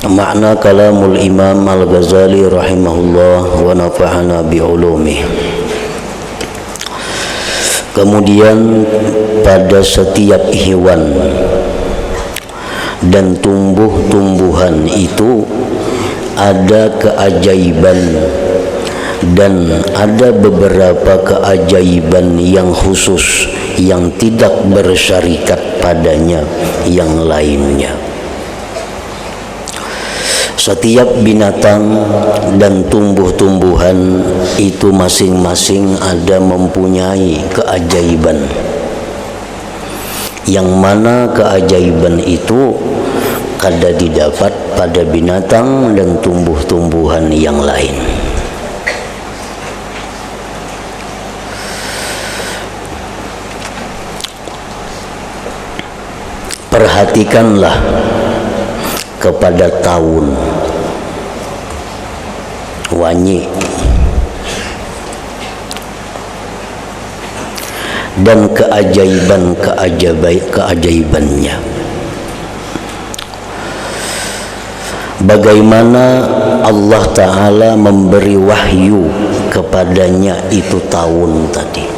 makna kalamul Imam Al-Ghazali rahimahullah wa nafa'ana bi'ulumih. Kemudian pada setiap hewan dan tumbuh-tumbuhan itu ada keajaiban, dan ada beberapa keajaiban yang khusus yang tidak bersyarikat padanya yang lainnya. Setiap binatang dan tumbuh-tumbuhan itu masing-masing ada mempunyai keajaiban, yang mana keajaiban itu kada didapat pada binatang dan tumbuh-tumbuhan yang lain. Perhatikanlah kepada tahun, wanyi, dan keajaibannya. Bagaimana Allah Ta'ala memberi wahyu kepadanya itu tahun tadi.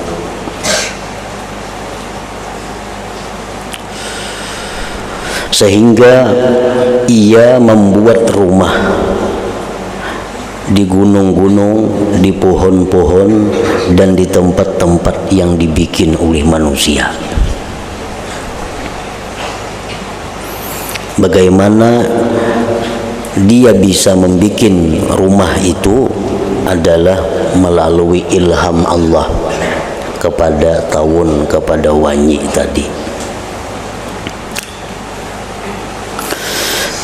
Sehingga ia membuat rumah di gunung-gunung, di pohon-pohon, dan di tempat-tempat yang dibikin oleh manusia. Bagaimana dia bisa membuat rumah itu adalah melalui ilham Allah kepada tahun, kepada wanyi tadi.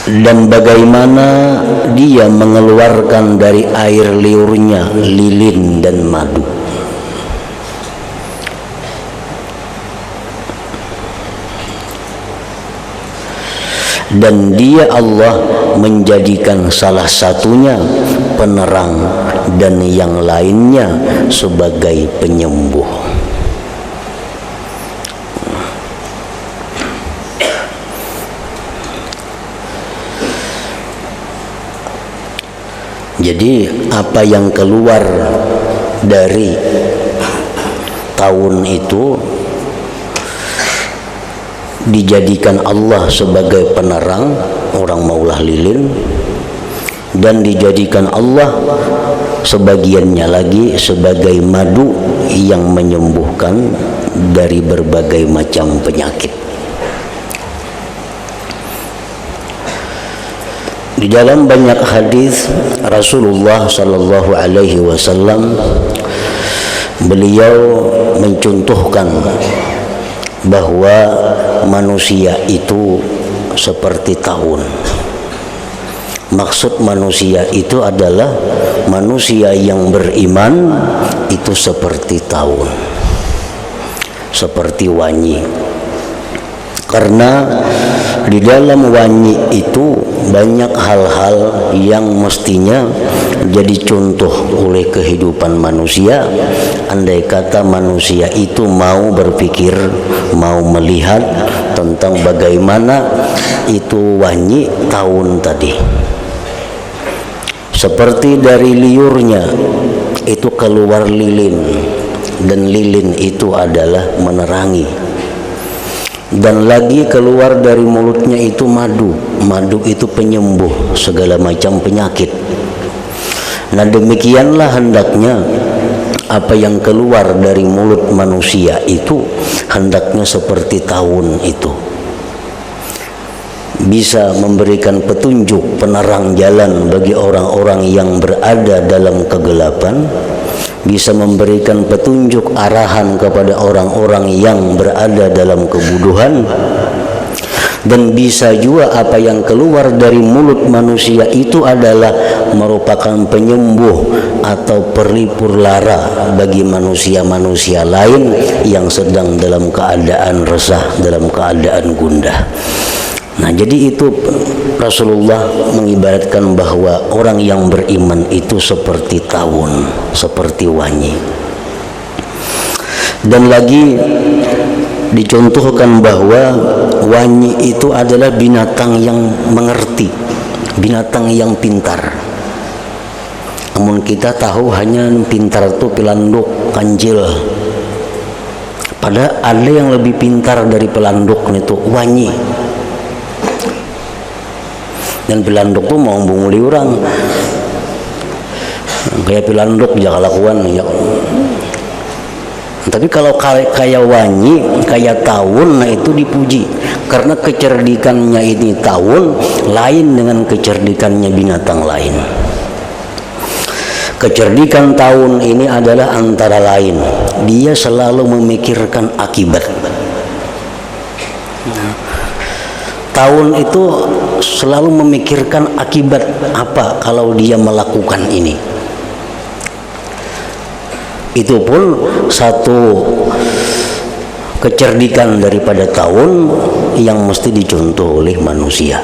Dan bagaimana dia mengeluarkan dari air liurnya lilin dan madu. Dan dia Allah menjadikan salah satunya penerang dan yang lainnya sebagai penyembuh. Jadi apa yang keluar dari tahun itu dijadikan Allah sebagai penerang, orang maulah lilin, dan dijadikan Allah sebagiannya lagi sebagai madu yang menyembuhkan dari berbagai macam penyakit. Di dalam banyak hadis Rasulullah sallallahu alaihi wasallam, beliau mencontohkan bahwa manusia itu seperti tahun. Maksud manusia itu adalah manusia yang beriman itu seperti tahun, seperti wanyi. Karena di dalam wanyi itu banyak hal-hal yang mestinya jadi contoh oleh kehidupan manusia. Andai kata manusia itu mau berpikir, mau melihat tentang bagaimana itu wanyi tahun tadi. Seperti dari liurnya itu keluar lilin, dan lilin itu adalah menerangi. Dan lagi keluar dari mulutnya itu madu. Madu itu penyembuh segala macam penyakit. Nah, demikianlah hendaknya apa yang keluar dari mulut manusia itu hendaknya seperti tahun itu, bisa memberikan petunjuk, penerang jalan bagi orang-orang yang berada dalam kegelapan, bisa memberikan petunjuk arahan kepada orang-orang yang berada dalam kebodohan, dan bisa juga apa yang keluar dari mulut manusia itu adalah merupakan penyembuh atau pelipur lara bagi manusia-manusia lain yang sedang dalam keadaan resah, dalam keadaan gundah. Nah, jadi itu Rasulullah mengibaratkan bahwa orang yang beriman itu seperti tahun, seperti wanyi. Dan lagi dicontohkan bahwa wanyi itu adalah binatang yang mengerti, binatang yang pintar. Namun kita tahu hanya pintar itu pelanduk, kancil. Padahal ada yang lebih pintar dari pelanduk itu, wanyi. Dan pelanduk tuh mau bunguli orang. Kayak pelanduk jangan lakukan ya. Tapi kalau kayak wanyi, kayak tawon, nah itu dipuji. Karena kecerdikannya ini tawon lain dengan kecerdikannya binatang lain. Kecerdikan tawon ini adalah antara lain, dia selalu memikirkan akibat. Tawon itu selalu memikirkan akibat apa kalau dia melakukan ini. Itu pun satu kecerdikan daripada tawon yang mesti dicontoh oleh manusia.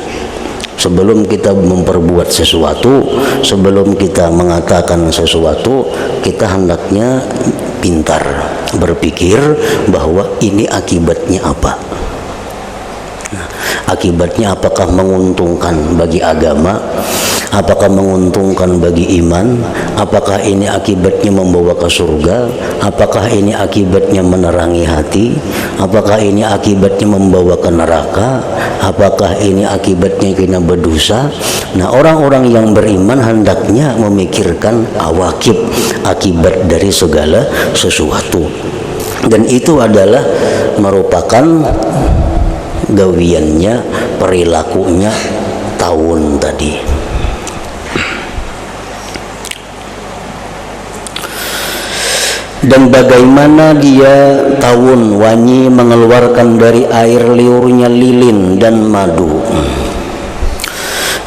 Sebelum kita memperbuat sesuatu, sebelum kita mengatakan sesuatu, kita hendaknya pintar berpikir bahwa ini akibatnya apa. Akibatnya apakah menguntungkan bagi agama, apakah menguntungkan bagi iman, apakah ini akibatnya membawa ke surga, apakah ini akibatnya menerangi hati, apakah ini akibatnya membawa ke neraka, apakah ini akibatnya kita berdosa. Nah, orang-orang yang beriman hendaknya memikirkan awakib, akibat dari segala sesuatu. Dan itu adalah merupakan gawiannya, perilakunya tawon tadi. Dan bagaimana dia tawon wanyi mengeluarkan dari air liurnya lilin dan madu.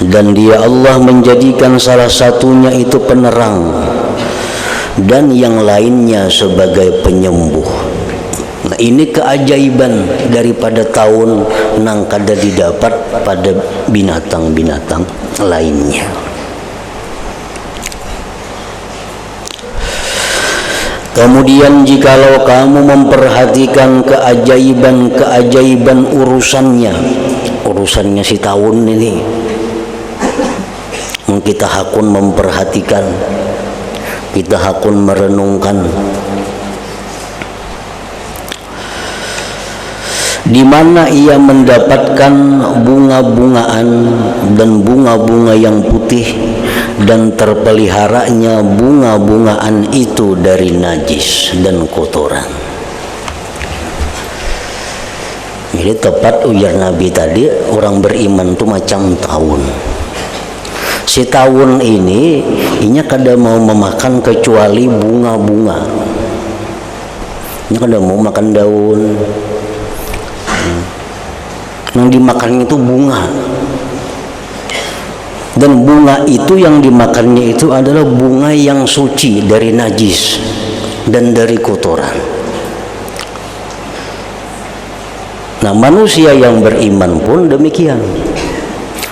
Dan dia Allah menjadikan salah satunya itu penerang dan yang lainnya sebagai penyembuh. Nah, ini keajaiban daripada tawon nang kada didapat pada binatang-binatang lainnya. Kemudian jikalau kamu memperhatikan keajaiban-keajaiban urusannya si tawon ini, kita hakun memperhatikan, kita hakun merenungkan di mana ia mendapatkan bunga-bungaan dan bunga-bunga yang putih, dan terpeliharanya bunga-bungaan itu dari najis dan kotoran. Jadi tepat ujar Nabi tadi, orang beriman itu macam tawon. Si tawon ini inya kada mau memakan kecuali bunga-bunga. Inya kada mau makan daun. Yang dimakannya itu bunga, dan bunga itu yang dimakannya itu adalah bunga yang suci dari najis dan dari kotoran. Nah, manusia yang beriman pun demikian,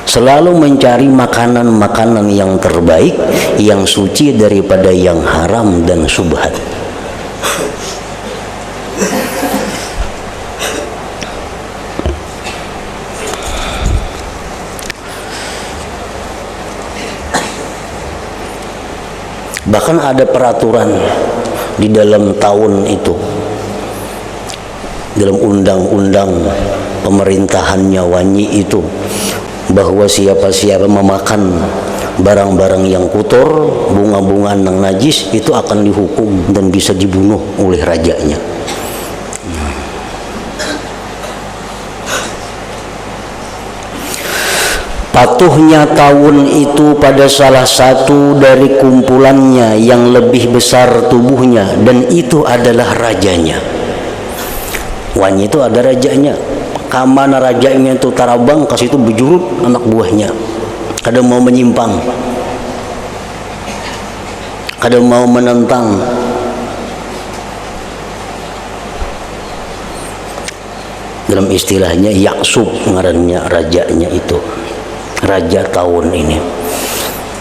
selalu mencari makanan-makanan yang terbaik, yang suci daripada yang haram dan syubhat. Bahkan ada peraturan di dalam tahun itu, dalam undang-undang pemerintahannya wanyi itu, bahwa siapa-siapa memakan barang-barang yang kotor, bunga-bungaan yang najis, itu akan dihukum dan bisa dibunuh oleh rajanya. Patuhnya tawon itu pada salah satu dari kumpulannya yang lebih besar tubuhnya, dan itu adalah rajanya. Wanyi itu ada rajanya. Kamana rajanya itu tarabang, kasih itu bejurut anak buahnya. Kadang mau menyimpang, kadang mau menentang. Dalam istilahnya yaksub ngarannya rajanya itu. Raja tawon ini.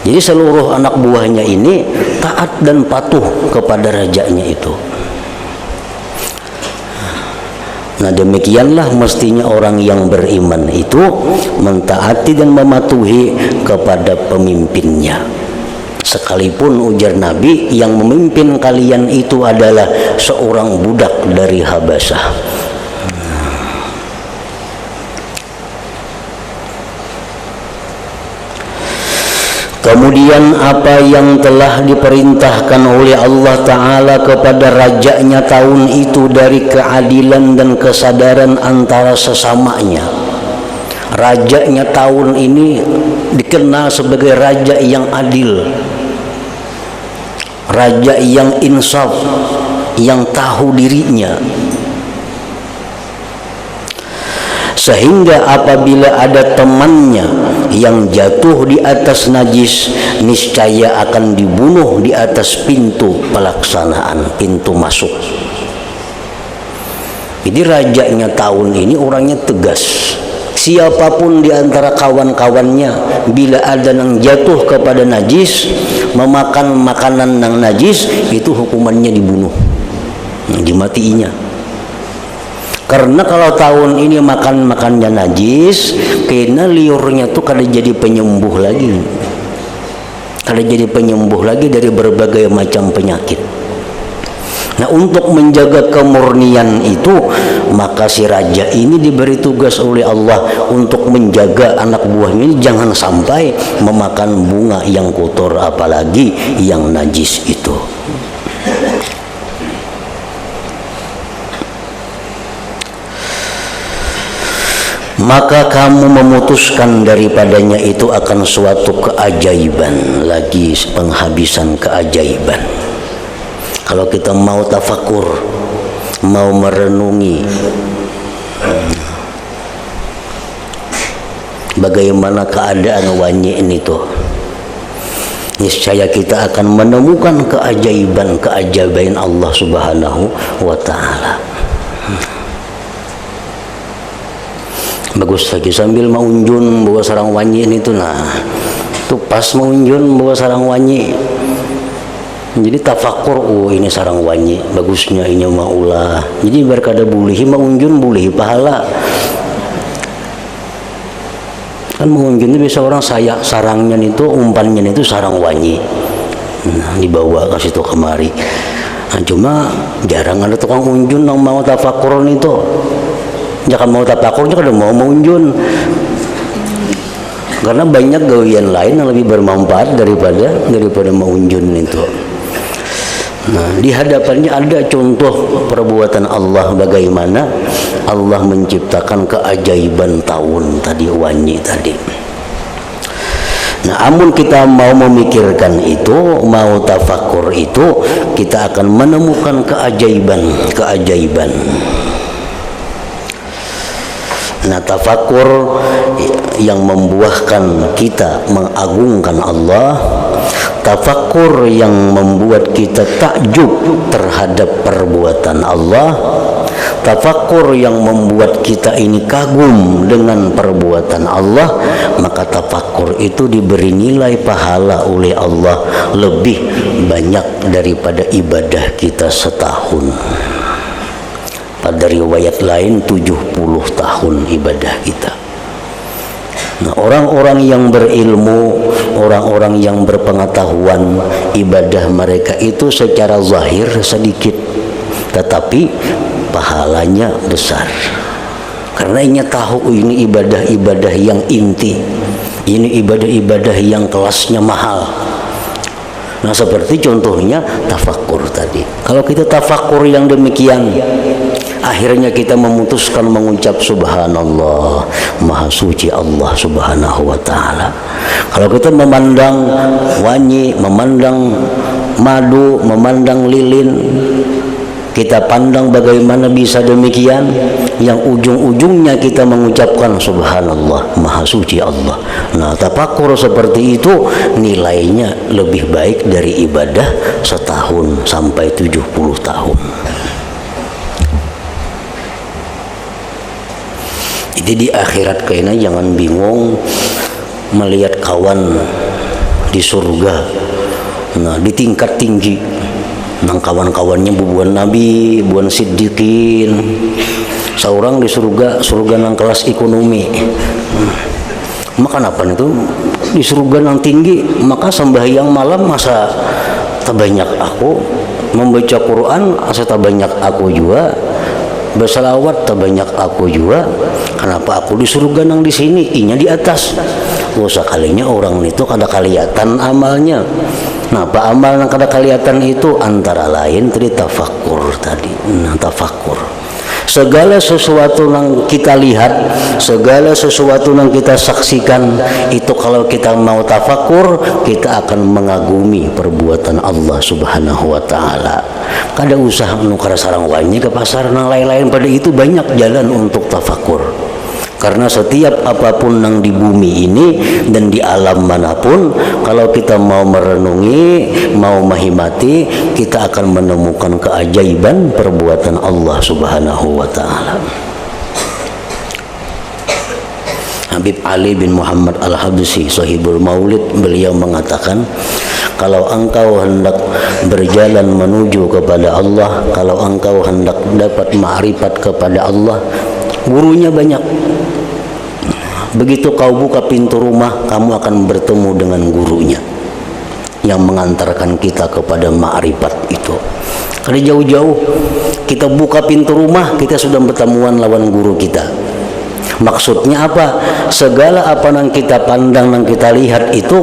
Jadi seluruh anak buahnya ini taat dan patuh kepada rajanya itu. Nah, Nah demikianlah mestinya orang yang beriman itu mentaati dan mematuhi kepada pemimpinnya. Sekalipun ujar Nabi, yang memimpin kalian itu adalah seorang budak dari Habasyah. Kemudian apa yang telah diperintahkan oleh Allah Ta'ala kepada rajanya tahun itu dari keadilan dan kesadaran antara sesamanya. Rajanya tahun ini dikenal sebagai raja yang adil, raja yang insaf, yang tahu dirinya. Sehingga apabila ada temannya yang jatuh di atas najis, niscaya akan dibunuh di atas pintu pelaksanaan, pintu masuk. Jadi rajanya tahun ini orangnya tegas. Siapapun di antara kawan-kawannya bila ada yang jatuh kepada najis, memakan makanan yang najis, itu hukumannya dibunuh, dimatiinya. Karena kalau tahun ini makannya najis, kena liurnya tuh kada jadi penyembuh lagi, kada jadi penyembuh lagi dari berbagai macam penyakit. Nah untuk menjaga kemurnian itu, maka si raja ini diberi tugas oleh Allah untuk menjaga anak buahnya ini jangan sampai memakan bunga yang kotor, apalagi yang najis itu. Maka kamu memutuskan daripadanya itu akan suatu keajaiban, lagi penghabisan keajaiban. Kalau kita mau tafakur, mau merenungi bagaimana keadaan wanyi ini tuh, niscaya kita akan menemukan keajaiban Allah Subhanahu wa Ta'ala. Bagus lagi sambil maunjun bawa sarang wanyi ini tuh, nah tuh pas maunjun bawa sarang wanyi, jadi tafakur, oh ini sarang wanyi bagusnya ini maulah, jadi biar kada bulihi maunjun bulihi pahala. Kan maunjun itu bisa orang saya sarangnya itu umpannya itu sarang wanyi, nah dibawa ke situ kemari. Nah, cuma jarang ada tukang unjun yang mau tafakuran itu. Jangan mau tafakurnya kada mau unjun, karena banyak gawian lain yang lebih bermanfaat daripada maunjun itu. Nah, di hadapannya ada contoh perbuatan Allah, bagaimana Allah menciptakan keajaiban tahun tadi, wanyi tadi. Nah, amun kita mau memikirkan itu, mau tafakur itu, kita akan menemukan keajaiban. Nah, tafakur yang membuahkan kita mengagungkan Allah, tafakur yang membuat kita takjub terhadap perbuatan Allah, tafakur yang membuat kita ini kagum dengan perbuatan Allah, maka tafakur itu diberi nilai pahala oleh Allah lebih banyak daripada ibadah kita setahun. Pada riwayat lain 70 tahun ibadah kita. Nah, orang-orang yang berilmu, orang-orang yang berpengetahuan, ibadah mereka itu secara zahir sedikit, tetapi pahalanya besar. Karena ia tahu ini ibadah-ibadah yang inti, ini ibadah-ibadah yang kelasnya mahal. Nah, seperti contohnya tafakur tadi. Kalau kita tafakur yang demikian, akhirnya kita memutuskan mengucap subhanallah, maha suci Allah Subhanahu wa Ta'ala. Kalau kita memandang wanyi, memandang madu, memandang lilin, kita pandang bagaimana bisa demikian, yang ujung-ujungnya kita mengucapkan subhanallah, maha suci Allah. Nah, tafakur seperti itu nilainya lebih baik dari ibadah setahun sampai 70 tahun. Jadi di akhirat kayaknya jangan bingung melihat kawan di surga, nah di tingkat tinggi, nang kawan-kawannya bubuan Nabi, bubuan Siddiqin, seorang di surga nang kelas ekonomi. Maka apa itu di surga nang tinggi, maka sembahyang malam masa terbanyak aku, membaca Quran asa terbanyak aku juga, bersalawat terbanyak aku juga. Kenapa aku di surga nang di sini, inya di atas? Sekalinya orang itu kada kelihatan amalnya. Nah, apa amal yang kada kelihatan itu antara lain tadi tafakkur tadi. Nah, tafakkur. Segala sesuatu yang kita lihat, segala sesuatu yang kita saksikan, itu kalau kita mau tafakkur, kita akan mengagumi perbuatan Allah Subhanahu wa taala. Kada usah nukar sarang wanyi ke pasar nang lain-lain, pada itu banyak jalan untuk tafakkur. Karena setiap apapun yang di bumi ini dan di alam manapun, kalau kita mau merenungi, mau menghimati, kita akan menemukan keajaiban perbuatan Allah Subhanahu wa taala. Habib Ali bin Muhammad Al-Habsyi Sahibul Maulid, beliau mengatakan, kalau engkau hendak berjalan menuju kepada Allah, kalau engkau hendak dapat ma'rifat kepada Allah, gurunya banyak. Begitu kau buka pintu rumah, kamu akan bertemu dengan gurunya yang mengantarkan kita kepada ma'rifat itu. Karena jauh-jauh kita buka pintu rumah, kita sudah bertemuan lawan guru kita. Maksudnya apa? Segala apa yang kita pandang, yang kita lihat itu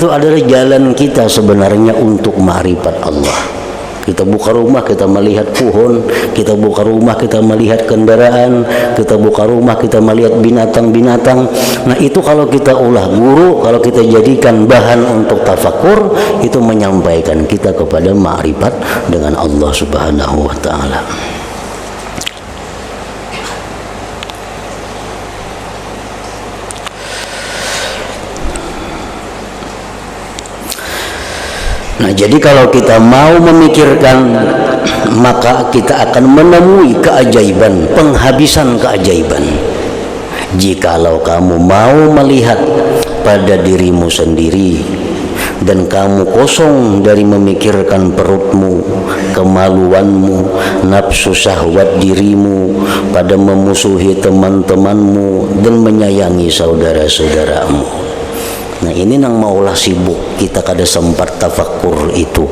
adalah jalan kita sebenarnya untuk ma'rifat Allah. Kita buka rumah, kita melihat pohon, kita buka rumah, kita melihat kendaraan, kita buka rumah, kita melihat binatang-binatang. Nah, itu kalau kita ulah guru, kalau kita jadikan bahan untuk tafakkur, itu menyampaikan kita kepada ma'rifat dengan Allah Subhanahu wa taala. Nah, jadi kalau kita mau memikirkan, maka kita akan menemui keajaiban, penghabisan keajaiban. Jikalau kamu mau melihat pada dirimu sendiri dan kamu kosong dari memikirkan perutmu, kemaluanmu, nafsu syahwat dirimu, pada memusuhi teman-temanmu dan menyayangi saudara-saudaramu. Nah, ini nang maulah sibuk kita kada sempat tafakkur itu.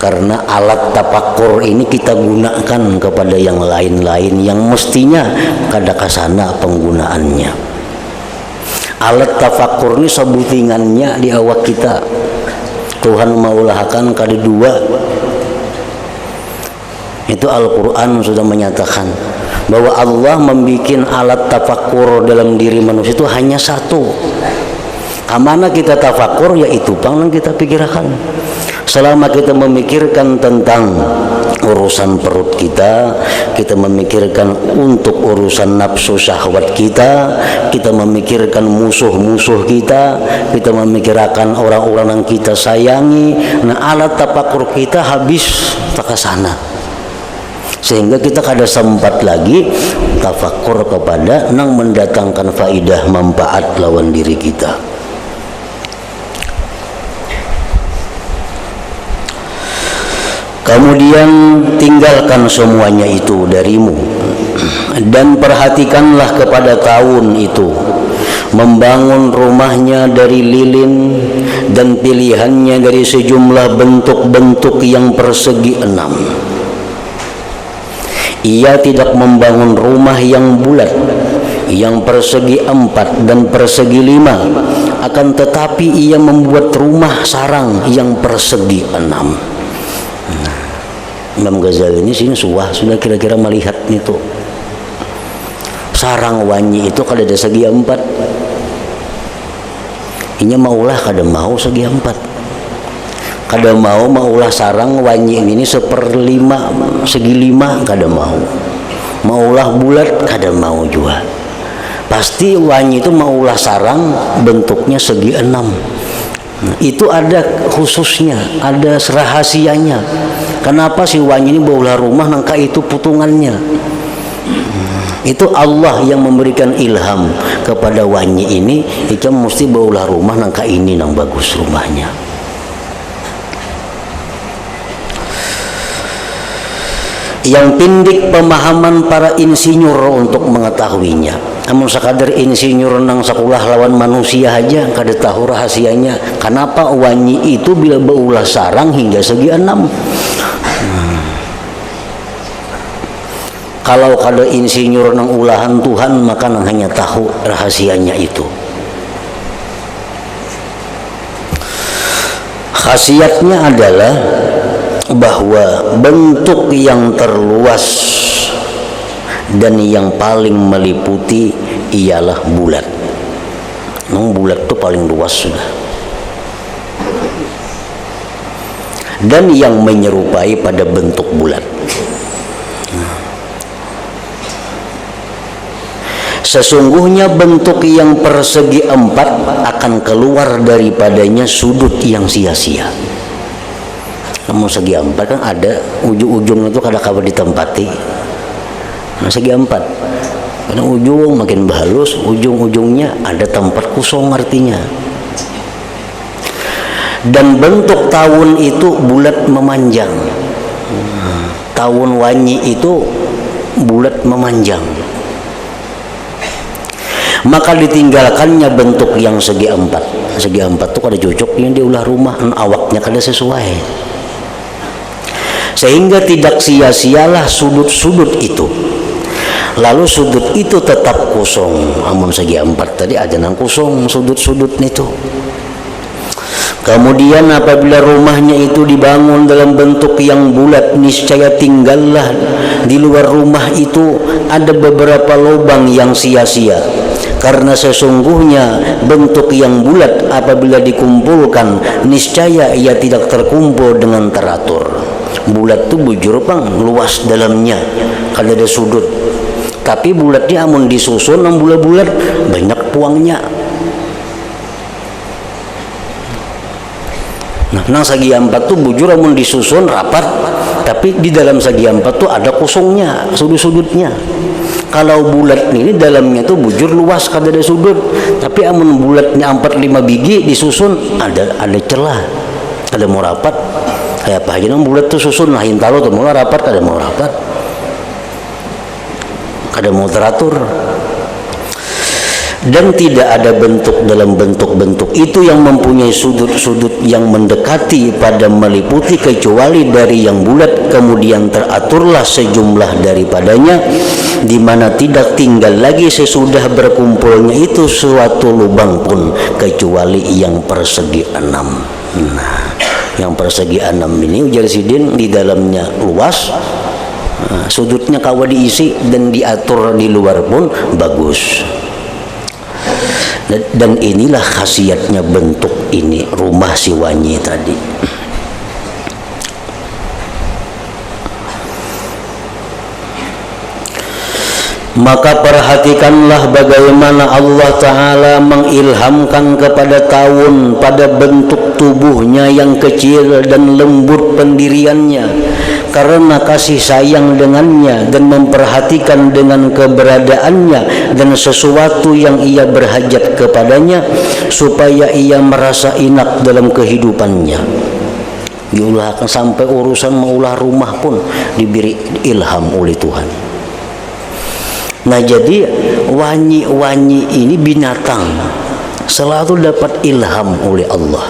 Karena alat tafakkur ini kita gunakan kepada yang lain-lain yang mestinya kada kasana penggunaannya. Alat tafakkur ini sebutingannya di awak kita. Tuhan maulahkan kada dua. Itu Al-Quran sudah menyatakan bahwa Allah membikin alat tafakkur dalam diri manusia itu hanya satu. Amana kita tafakkur, yaitu yang kita pikirkan. Selama kita memikirkan tentang urusan perut kita, kita memikirkan untuk urusan nafsu syahwat kita, kita memikirkan musuh-musuh kita memikirkan orang-orang yang kita sayangi. Nah, alat tafakkur kita habis tak kesana, sehingga kita kada sempat lagi tafakkur kepada yang mendatangkan faidah manfaat lawan diri kita. Kemudian tinggalkan semuanya itu darimu dan perhatikanlah kepada tahun itu, membangun rumahnya dari lilin dan pilihannya dari sejumlah bentuk-bentuk yang persegi 6. Ia tidak membangun rumah yang bulat, yang persegi 4 dan persegi 5, akan tetapi ia membuat rumah sarang yang persegi 6. Imam Ghazali ini sini sudah kira-kira melihat itu. Sarang wanyi itu kada ada segi 4. Inya maulah kada mau segi 4. Kada maulah sarang wanyi ini 1/5 segi 5 kada mau. Maulah bulat kada mau juga. Pasti wanyi itu maulah sarang bentuknya segi 6. Nah, itu ada khususnya, ada rahasianya. Kenapa si wanyi ini baulah rumah nangka itu putungannya? Itu Allah yang memberikan ilham kepada wanyi ini, itu mesti baulah rumah nangka ini nang bagus rumahnya. yang pindik pemahaman para insinyur untuk mengetahuinya. Namun sekadar insinyur nang sekolah lawan manusia aja kada tahu rahasianya. Kenapa wanyi itu bila beulah sarang hingga segi 6? Kalau kada insinyur nang ulahan Tuhan maka nang hanya tahu rahasianya itu. Khasiatnya adalah bahwa bentuk yang terluas dan yang paling meliputi ialah bulat. Bulat itu paling luas sudah. Dan yang menyerupai pada bentuk bulat. Sesungguhnya bentuk yang persegi 4 akan keluar daripadanya sudut yang sia-sia. Namun segi 4 kan ada ujung-ujungnya itu kada-kada ditempati. Nah segi 4 karena ujung makin halus, ujung-ujungnya ada tempat kosong artinya. Dan bentuk tahun itu bulat memanjang. Tahun wanyi itu bulat memanjang. Maka ditinggalkannya bentuk yang segi 4. Segi 4 itu kada cocok yang diulah rumah, awaknya kada sesuai. Sehingga tidak sia-sialah sudut-sudut itu. Lalu sudut itu tetap kosong. Amun segi 4 tadi ada nang kosong sudut-sudut itu. Kemudian apabila rumahnya itu dibangun dalam bentuk yang bulat, niscaya tinggallah di luar rumah itu ada beberapa lubang yang sia-sia. Karena sesungguhnya bentuk yang bulat apabila dikumpulkan, niscaya ia tidak terkumpul dengan teratur. Bulat itu bujur pang, luas dalamnya, kada ada sudut. Tapi bulatnya amun disusun nang bulat-bulat banyak puangnya. Nah, nang segi 4 tuh bujur amun disusun rapat, tapi di dalam segi 4 tuh ada kosongnya, sudut-sudutnya. Kalau bulat ini dalamnya tuh bujur luas, kada ada sudut. Tapi amun bulatnya 4-5 biji disusun ada celah, ada mau rapat. Kayak apa aja nang bulat tuh susun lah intalo tuh mau rapat, kada mau rapat, kada mau teratur. Dan tidak ada bentuk dalam bentuk-bentuk itu yang mempunyai sudut-sudut yang mendekati pada meliputi kecuali dari yang bulat, kemudian teraturlah sejumlah daripadanya, di mana tidak tinggal lagi sesudah berkumpulnya itu suatu lubang pun kecuali yang persegi 6. Nah, yang persegi 6 ini ujar Sidin di dalamnya luas, sudutnya kawa diisi dan diatur di luar pun bagus. Dan inilah khasiatnya bentuk ini rumah si wanyi tadi. Maka perhatikanlah bagaimana Allah Ta'ala mengilhamkan kepada tahun pada bentuk tubuhnya yang kecil dan lembut pendiriannya, karena kasih sayang dengannya dan memperhatikan dengan keberadaannya dan sesuatu yang ia berhajat kepadanya, supaya ia merasa enak dalam kehidupannya. Diulahkan sampai urusan maulah rumah pun diberi ilham oleh Tuhan. Nah, jadi wanyi-wanyi ini binatang selalu dapat ilham oleh Allah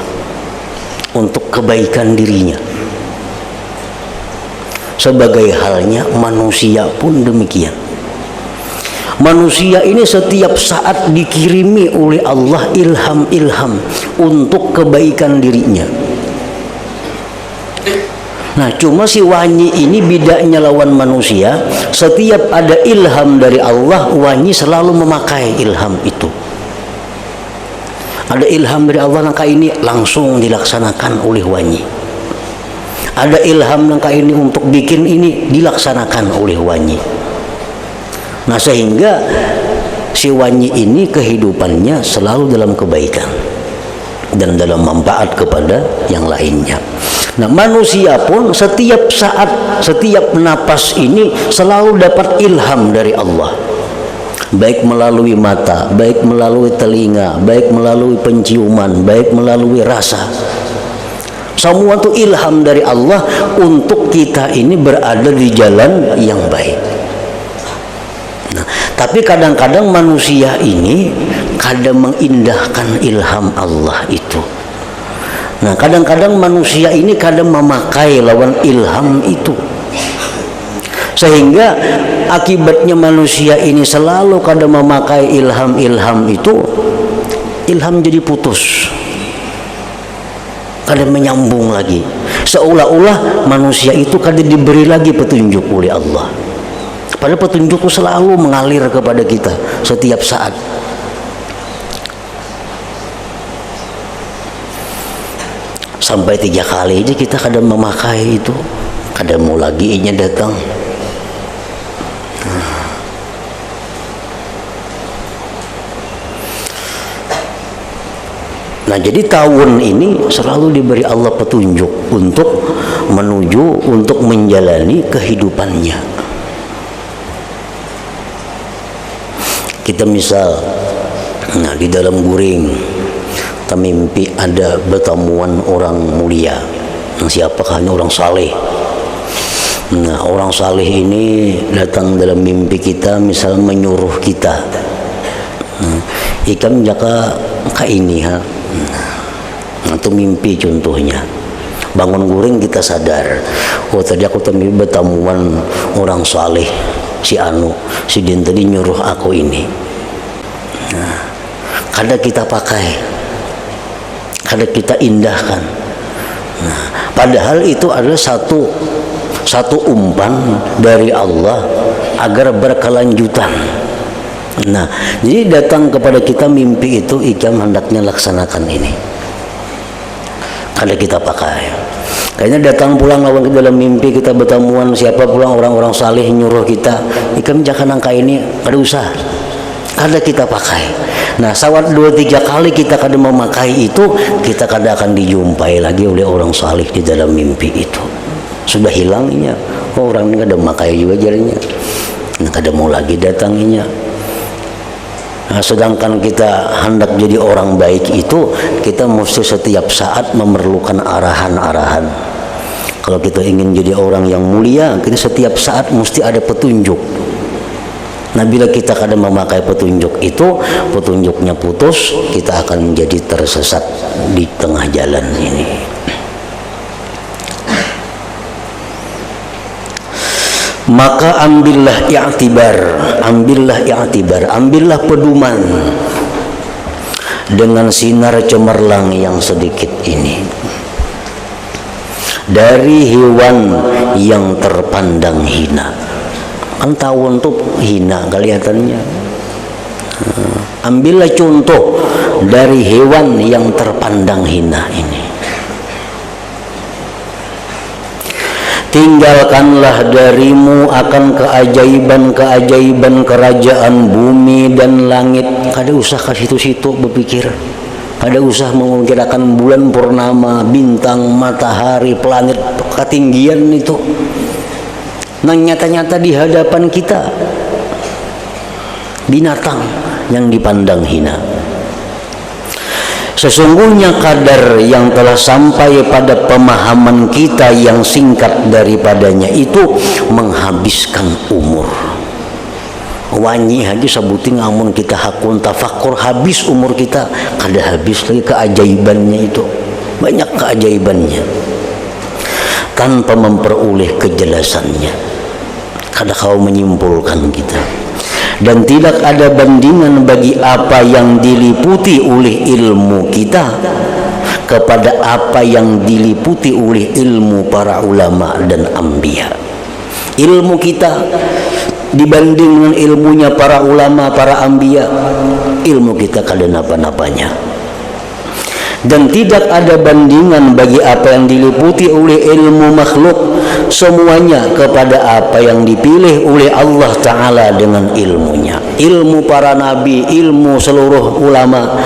untuk kebaikan dirinya. Sebagai halnya manusia pun demikian. Manusia ini setiap saat dikirimi oleh Allah ilham-ilham untuk kebaikan dirinya. Nah, cuma si wanyi ini bedanya lawan manusia. Setiap ada ilham dari Allah, wanyi selalu memakai ilham itu. Ada ilham dari Allah langkah ini langsung dilaksanakan oleh wanyi. Ada ilham langkah ini untuk bikin ini dilaksanakan oleh wanyi. Nah, sehingga si wanyi ini kehidupannya selalu dalam kebaikan dan dalam manfaat kepada yang lainnya. Nah, manusia pun setiap saat, setiap napas ini selalu dapat ilham dari Allah, baik melalui mata, baik melalui telinga, baik melalui penciuman, baik melalui rasa. Semua itu ilham dari Allah untuk kita ini berada di jalan yang baik. Nah, tapi kadang-kadang manusia ini kadang mengindahkan ilham Allah itu. Nah, kadang-kadang manusia ini kadang memakai lawan ilham itu. Sehingga akibatnya manusia ini selalu kadang memakai ilham-ilham itu, ilham jadi putus, kadang menyambung lagi, seolah-olah manusia itu kadang diberi lagi petunjuk oleh Allah. Padahal petunjuk itu selalu mengalir kepada kita setiap saat. Sampai 3 kali aja kita kadang memakai itu, kadang mau lagi inya datang. Nah, jadi tahun ini selalu diberi Allah petunjuk untuk menuju, untuk menjalani kehidupannya. Kita misal, nah di dalam guring, kita mimpi ada pertemuan orang mulia. Siapakah? Orang saleh. Nah, orang saleh ini datang dalam mimpi kita, misal menyuruh kita, ikam jaka ka ini ha. Itu mimpi contohnya. Bangun guring kita sadar, oh tadi aku mimpi pertemuan orang saleh, si Anu, si Din tadi nyuruh aku ini. Nah, kadang kita pakai, kadang kita indahkan. Nah, padahal itu adalah satu umpan dari Allah agar berkelanjutan. Nah, jadi datang kepada kita mimpi itu, ikam hendaknya laksanakan ini. Kada kita pakai. Kayaknya datang pulang lawan ke dalam mimpi kita bertemuan siapa pulang orang-orang saleh nyuruh kita, ikam jangan angka ini, kada usah. Kada kita pakai. Nah, sawat 2-3 kali kita kada memakai itu, kita kada akan dijumpai lagi oleh orang saleh di dalam mimpi itu. Sudah hilangnya. Oh, orang ini kada memakai juga jarinya. Nah, kada mau lagi datanginya. Nah, sedangkan kita hendak jadi orang baik itu, kita mesti setiap saat memerlukan arahan-arahan. Kalau kita ingin jadi orang yang mulia, kita setiap saat mesti ada petunjuk. Nah, bila kita kadang memakai petunjuk itu, petunjuknya putus, kita akan menjadi tersesat di tengah jalan ini. Maka ambillah i'tibar, ambillah pedoman dengan sinar cemerlang yang sedikit ini dari hewan yang terpandang hina. Kan tawon tuh hina kelihatannya. Ambillah contoh dari hewan yang terpandang hina ini. Tinggalkanlah darimu akan keajaiban-keajaiban kerajaan bumi dan langit. Kada usah ke situ-situ berpikir. Kada usah mengukirakan bulan purnama, bintang, matahari, planet, ketinggian itu. Nah, nyata-nyata di hadapan kita binatang yang dipandang hina. Sesungguhnya kadar yang telah sampai pada pemahaman kita yang singkat daripadanya itu menghabiskan umur. Wanyi haji sabuting amun kita hakun tafakur, habis umur kita, kada habis lagi keajaibannya itu. Banyak keajaibannya tanpa memperoleh kejelasannya. Kada kau menyimpulkan kita. Dan tidak ada bandingan bagi apa yang diliputi oleh ilmu kita kepada apa yang diliputi oleh ilmu para ulama dan anbiya. Ilmu kita dibanding dengan ilmunya para ulama, para anbiya, ilmu kita kada napa-napanya. Dan tidak ada bandingan bagi apa yang diliputi oleh ilmu makhluk, semuanya kepada apa yang dipilih oleh Allah Ta'ala dengan ilmunya. Ilmu para nabi, ilmu seluruh ulama,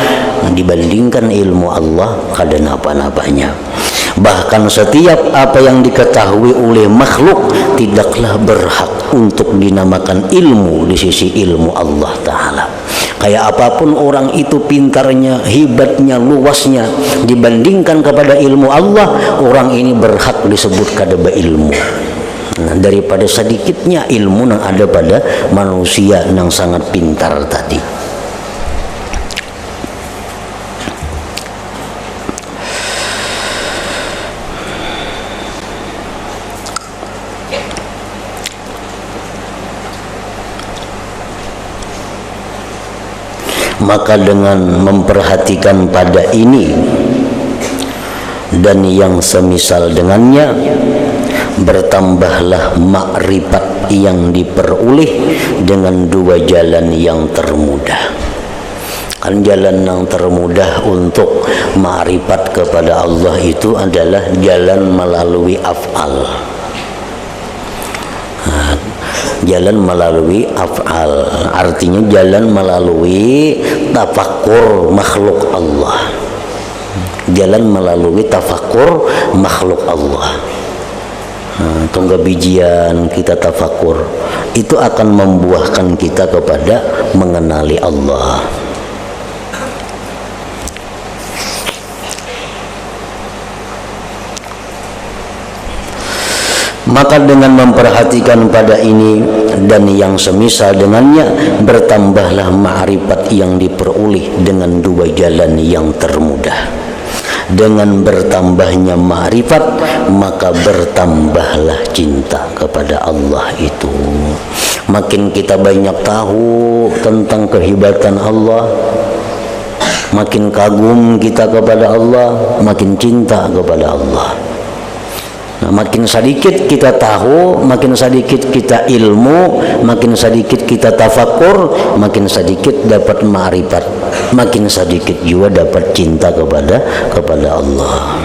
dibandingkan ilmu Allah kada napa-napanya. Bahkan setiap apa yang diketahui oleh makhluk tidaklah berhak untuk dinamakan ilmu di sisi ilmu Allah Ta'ala. Kayak apapun orang itu pintarnya, hebatnya, luasnya dibandingkan kepada ilmu Allah, orang ini berhak disebut kadaba ilmu. Nah, daripada sedikitnya ilmu yang ada pada manusia yang sangat pintar tadi. Maka dengan memperhatikan pada ini dan yang semisal dengannya, bertambahlah makrifat yang diperoleh dengan dua jalan yang termudah. Kan jalan yang termudah untuk makrifat kepada Allah itu adalah jalan melalui af'al. Jalan melalui af'al, artinya jalan melalui tafakkur makhluk Allah. Jalan melalui tafakkur makhluk Allah. Tunggu bijian kita tafakkur, itu akan membuahkan kita kepada mengenali Allah. Maka dengan memperhatikan pada ini dan yang semisal dengannya, bertambahlah ma'rifat yang diperoleh dengan dua jalan yang termudah. Dengan bertambahnya ma'rifat, maka bertambahlah cinta kepada Allah itu. Makin kita banyak tahu tentang kehebatan Allah, makin kagum kita kepada Allah, makin cinta kepada Allah. Nah, makin sedikit kita tahu, makin sedikit kita ilmu, makin sedikit kita tafakkur, makin sedikit dapat ma'rifat, makin sedikit juga dapat cinta kepada Allah.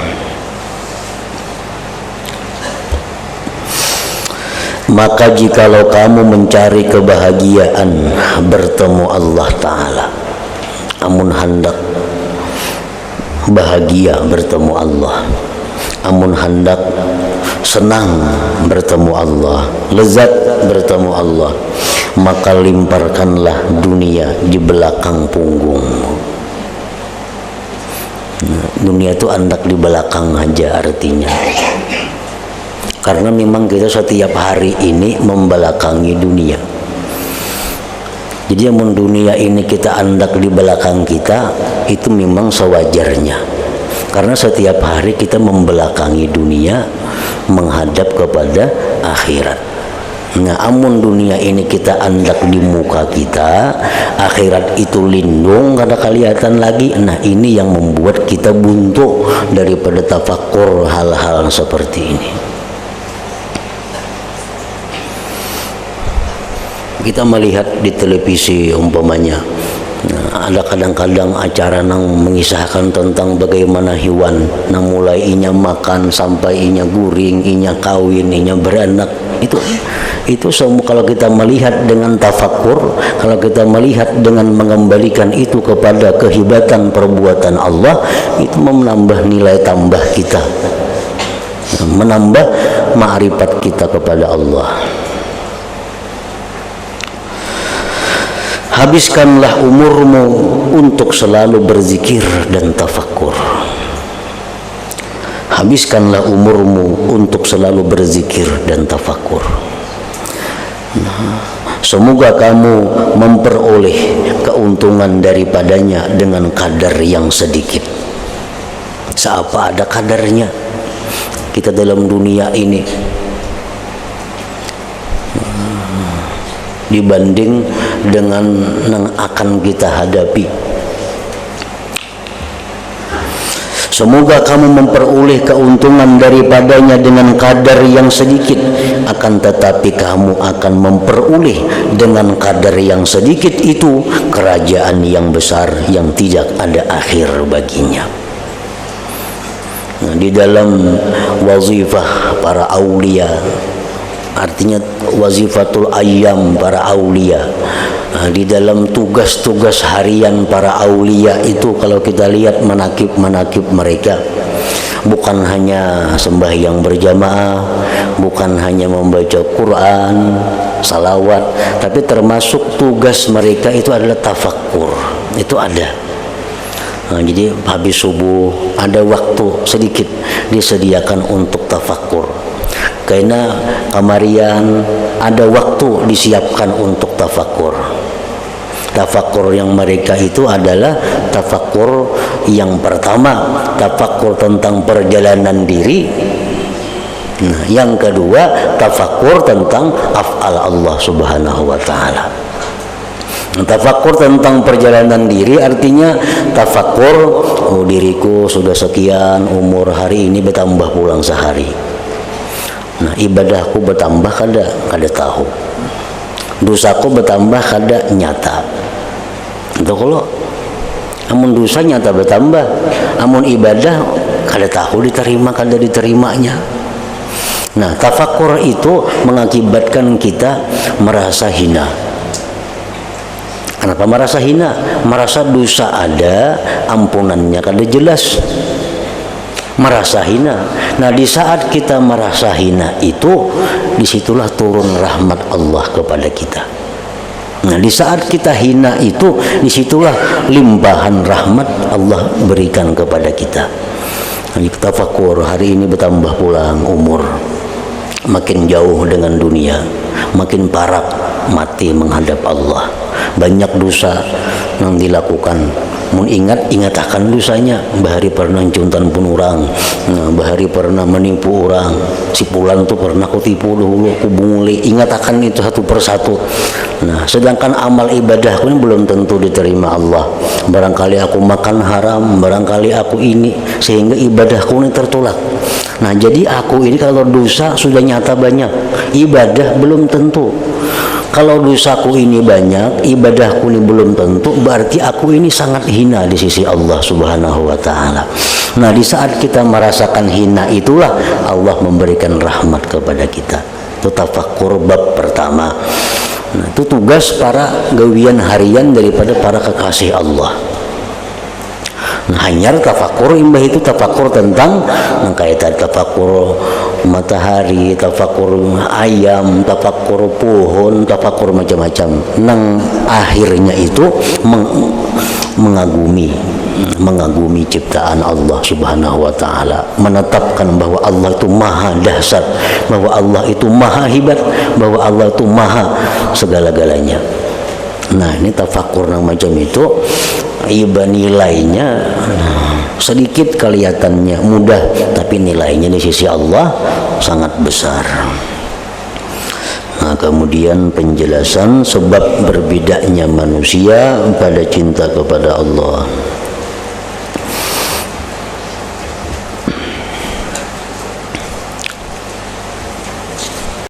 Maka jikalau kamu mencari kebahagiaan bertemu Allah Ta'ala, amun hendak bahagia bertemu Allah, amun hendak senang bertemu Allah, lezat bertemu Allah, maka limparkanlah dunia di belakang punggungmu. Dunia itu hendak di belakang aja artinya. Karena memang kita setiap hari ini membelakangi dunia. Jadi amun dunia ini kita hendak di belakang kita, itu memang sewajarnya. Karena setiap hari kita membelakangi dunia menghadap kepada akhirat. Nah, amun dunia ini kita hendak di muka kita, akhirat itu lindung kada kelihatan lagi. Nah, ini yang membuat kita buntu daripada tafakkur hal-hal seperti ini. Kita melihat di televisi umpamanya, nah, ada kadang-kadang acara yang mengisahkan tentang bagaimana hewan, nah mulai inya makan sampai inya guring, inya kawin, inya beranak. Itu semua kalau kita melihat dengan tafakkur, kalau kita melihat dengan mengembalikan itu kepada kehebatan perbuatan Allah, itu menambah nilai tambah kita, menambah ma'rifat kita kepada Allah. Habiskanlah umurmu untuk selalu berzikir dan tafakkur. Habiskanlah umurmu untuk selalu berzikir dan tafakkur. Semoga kamu memperoleh keuntungan daripadanya dengan kadar yang sedikit. Seapa ada kadarnya kita dalam dunia ini dibanding dengan yang akan kita hadapi. Semoga kamu memperoleh keuntungan daripadanya dengan kadar yang sedikit, akan tetapi kamu akan memperoleh dengan kadar yang sedikit itu kerajaan yang besar yang tidak ada akhir baginya. Nah, di dalam wazifah para aulia, artinya wazifatul ayyam para aulia, di dalam tugas-tugas harian para aulia itu kalau kita lihat manakib-manakib mereka, bukan hanya sembahyang berjamaah, bukan hanya membaca Quran, salawat, tapi termasuk tugas mereka itu adalah tafakkur. Itu ada. Nah, jadi habis subuh ada waktu sedikit disediakan untuk tafakkur. Karena kamarian ada waktu disiapkan untuk tafakkur. Tafakkur yang mereka itu adalah tafakkur yang pertama, tafakkur tentang perjalanan diri. Nah, yang kedua, tafakkur tentang af'al Allah Subhanahu wa taala. Tafakkur tentang perjalanan diri artinya tafakkur, oh diriku sudah sekian umur, hari ini bertambah pulang sehari. Nah, ibadahku bertambah kada tahu. Dosaku bertambah kada nyata. Itu kalau amun dosa nyata bertambah, amun ibadah kada tahu diterima kada diterimanya. Nah, tafakkur itu mengakibatkan kita merasa hina. Kenapa merasa hina? Merasa dosa ada, ampunannya kada jelas. Merasa hina. Nah, di saat kita merasa hina itu, disitulah turun rahmat Allah kepada kita. Nah, di saat kita hina itu, disitulah limpahan rahmat Allah berikan kepada kita. Nah, tafakkur, hari ini bertambah pulang umur, makin jauh dengan dunia, makin parak mati menghadap Allah. Banyak dosa yang dilakukan, mun ingat akan dosanya. Bahari pernah juntan pun orang, bahari pernah menipu orang, si pulan tuh pernah aku tipu dulu, aku bunguli, ingat akan itu satu persatu. Nah, sedangkan amal ibadahku ini belum tentu diterima Allah. Barangkali aku makan haram, barangkali aku ini, sehingga ibadahku ini tertolak. Nah, jadi aku ini kalau dosa sudah nyata banyak, ibadah belum tentu. Kalau dosaku ini banyak, ibadahku ini belum tentu, berarti aku ini sangat hina di sisi Allah Subhanahu wa taala. Nah, di saat kita merasakan hina itulah Allah memberikan rahmat kepada kita. Itu tafakkur bab pertama. Nah, itu tugas para gawian harian daripada para kekasih Allah. Nah, hanya tafakkur imbah itu tafakkur tentang kaitan tafakkur matahari, tafakkur ayam, tafakkur pohon, tafakkur macam-macam. Nang akhirnya itu mengagumi ciptaan Allah Subhanahu wa taala, menetapkan bahwa Allah itu maha dahsyat, bahwa Allah itu maha hebat, bahwa Allah itu maha segala-galanya. Nah, ini tafakkur yang macam itu, iba nilainya sedikit kelihatannya mudah, tapi nilainya di sisi Allah sangat besar. Nah, kemudian penjelasan sebab berbedanya manusia pada cinta kepada Allah.